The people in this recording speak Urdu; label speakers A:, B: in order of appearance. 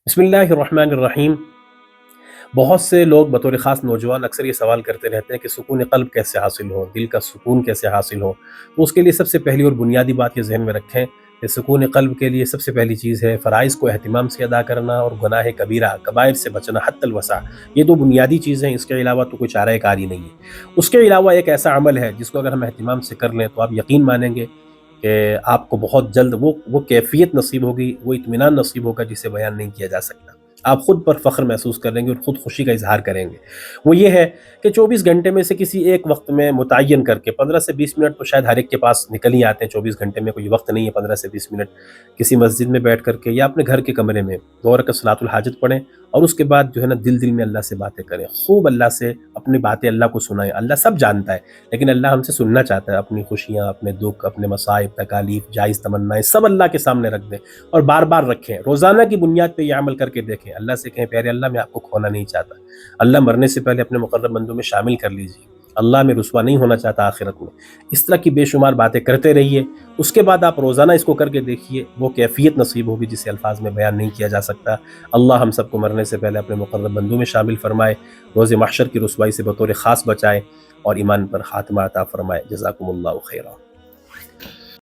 A: بسم اللہ الرحمن الرحیم۔ بہت سے لوگ بطور خاص نوجوان اکثر یہ سوال کرتے رہتے ہیں کہ سکون قلب کیسے حاصل ہو، دل کا سکون کیسے حاصل ہو۔ تو اس کے لیے سب سے پہلی اور بنیادی بات یہ ذہن میں رکھیں کہ سکون قلب کے لیے سب سے پہلی چیز ہے فرائض کو اہتمام سے ادا کرنا اور گناہ کبیرہ کبائر سے بچنا حتی الوسع۔ یہ دو بنیادی چیزیں، اس کے علاوہ تو کوئی چارہ کار ہی نہیں ہے۔ اس کے علاوہ ایک ایسا عمل ہے جس کو اگر ہم اہتمام سے کر لیں تو آپ یقین مانیں گے کہ آپ کو بہت جلد وہ کیفیت نصیب ہوگی، وہ اطمینان نصیب ہوگا جسے بیان نہیں کیا جا سکتا۔ آپ خود پر فخر محسوس کریں گے اور خود خوشی کا اظہار کریں گے۔ وہ یہ ہے کہ 24 گھنٹے میں سے کسی ایک وقت میں متعین کر کے 15 سے 20 منٹ تو شاید ہر ایک کے پاس نکل ہی آتے ہیں۔ 24 گھنٹے میں کوئی وقت نہیں ہے 15 سے 20 منٹ کسی مسجد میں بیٹھ کر کے یا اپنے گھر کے کمرے میں 2 رکعت صلاۃ الحاجت پڑھیں، اور اس کے بعد جو ہے نا دل میں اللہ سے باتیں کریں، خوب اللہ سے اپنی باتیں اللہ کو سنائیں۔ اللہ سب جانتا ہے، لیکن اللہ ہم سے سننا چاہتا ہے۔ اپنی خوشیاں، اپنے دکھ، اپنے مصائب، تکالیف، جائز تمنائیں سب اللہ کے سامنے رکھ دیں اور بار بار رکھیں۔ روزانہ کی بنیاد پہ یہ عمل کر کے دیکھیں۔ اللہ سے کہیں پیارے اللہ میں آپ کو کھونا نہیں چاہتا، اللہ مرنے سے پہلے اپنے مقرب بندوں میں شامل کر لیجیے، اللہ میں رسوا نہیں ہونا چاہتا آخرت میں۔ اس طرح کی بے شمار باتیں کرتے رہیے۔ اس کے بعد آپ روزانہ اس کو کر کے دیکھیے، وہ کیفیت نصیب ہوگی جسے الفاظ میں بیان نہیں کیا جا سکتا۔ اللہ ہم سب کو مرنے سے پہلے اپنے مقرب بندوں میں شامل فرمائے، روز محشر کی رسوائی سے بطور خاص بچائے اور ایمان پر خاتمہ عطا فرمائے۔ جزاکم اللہ خیرا۔